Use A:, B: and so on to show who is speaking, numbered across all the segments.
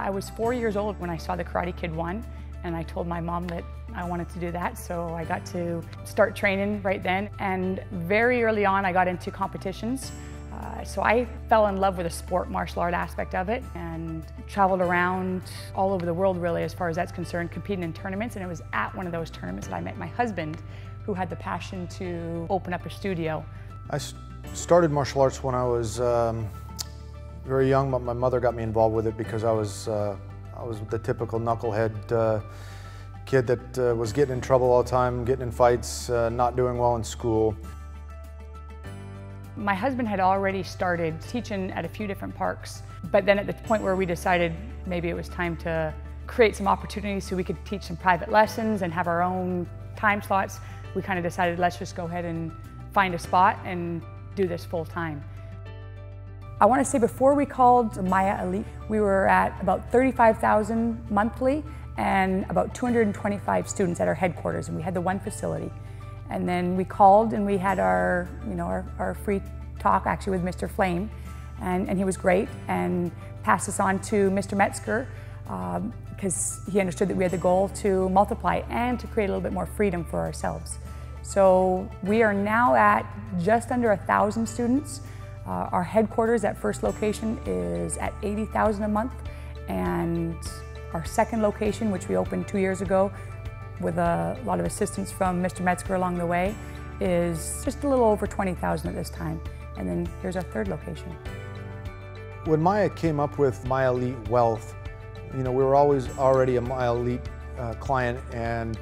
A: I was 4 years old when I saw the Karate Kid 1, and I told my mom that I wanted to do that, so I got to start training right then. And very early on I got into competitions. So I fell in love with the sport martial art aspect of it and traveled around all over the world really as far as that's concerned, competing in tournaments. And it was at one of those tournaments that I met my husband, who had the passion to open up a studio.
B: I started martial arts when I was very young, but my mother got me involved with it because I was the typical knucklehead kid that was getting in trouble all the time, getting in fights, not doing well in school.
A: My husband had already started teaching at a few different parks, but then at the point where we decided maybe it was time to create some opportunities so we could teach some private lessons and have our own time slots, we kind of decided let's just go ahead and find a spot and do this full time. I want to say before we called MAIA Elite, we were at about 35,000 monthly and about 225 students at our headquarters, and we had the one facility. And then we called and we had our, our free talk actually with Mr. Flame, and he was great and passed us on to Mr. Metzger because he understood that we had the goal to multiply and to create a little bit more freedom for ourselves. So we are now at just under 1,000 students. Our headquarters at first location is at 80,000 a month, and our second location, which we opened 2 years ago, with a lot of assistance from Mr. Metzger along the way, is just a little over 20,000 at this time. And then here's our third location.
B: When MAIA came up with MAIA Elite Wealth, we were always already a MAIA Elite client, and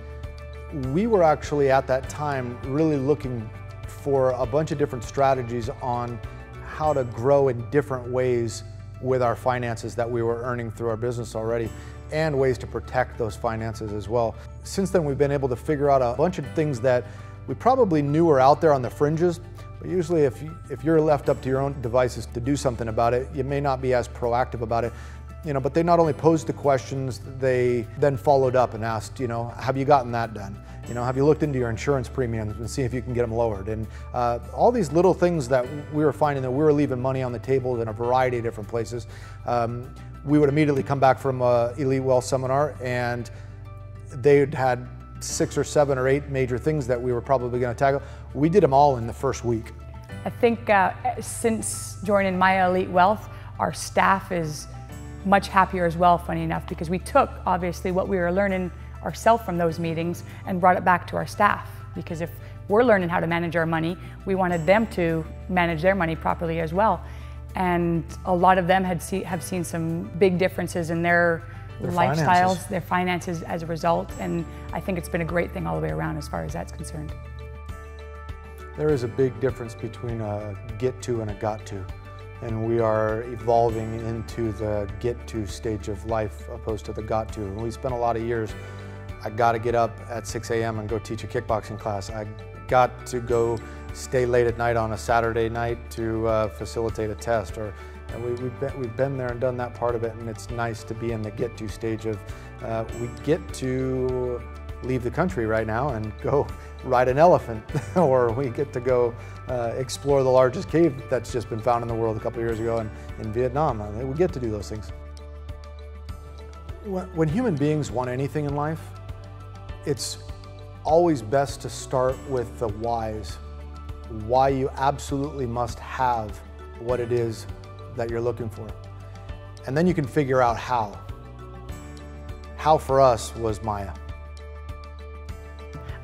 B: we were actually at that time really looking for a bunch of different strategies on how to grow in different ways with our finances that we were earning through our business already, and ways to protect those finances as well. Since then, we've been able to figure out a bunch of things that we probably knew were out there on the fringes, but usually if you're left up to your own devices to do something about it, you may not be as proactive about it. But they not only posed the questions, they then followed up and asked, have you gotten that done? Have you looked into your insurance premiums and see if you can get them lowered? And all these little things that we were finding that we were leaving money on the table in a variety of different places. We would immediately come back from an Elite Wealth seminar, and they had 6 or 7 or 8 major things that we were probably going to tackle. We did them all in the first week.
A: I think since joining MAIA Elite Wealth, our staff is much happier as well, funny enough, because we took obviously what we were learning ourselves from those meetings and brought it back to our staff. Because if we're learning how to manage our money, we wanted them to manage their money properly as well. And a lot of them have seen some big differences in their lifestyles, their finances as a result, and I think it's been a great thing all the way around as far as that's concerned.
B: There is a big difference between a get to and a got to, and we are evolving into the get to stage of life opposed to the got to. And we spent a lot of years, I got to get up at 6 a.m. and go teach a kickboxing class. I got to go stay late at night on a Saturday night to facilitate a test. We've been there and done that part of it, and it's nice to be in the get to stage of we get to leave the country right now and go ride an elephant, or we get to go explore the largest cave that's just been found in the world a couple of years ago in Vietnam. We get to do those things. When human beings want anything in life, it's always best to start with the whys. Why you absolutely must have what it is that you're looking for. And then you can figure out how. How for us was MAIA.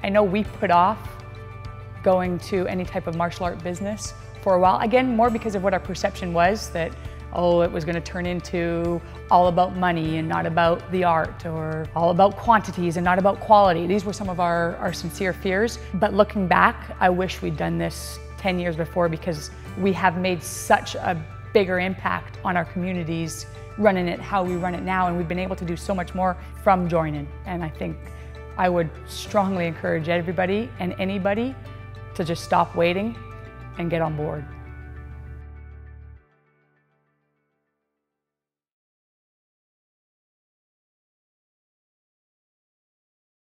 A: I know we put off going to any type of martial art business for a while. Again, more because of what our perception was, that it was going to turn into all about money and not about the art, or all about quantities and not about quality. These were some of our sincere fears. But looking back, I wish we'd done this 10 years before, because we have made such a bigger impact on our communities running it how we run it now, and we've been able to do so much more from joining. And I think I would strongly encourage everybody and anybody to just stop waiting and get on board.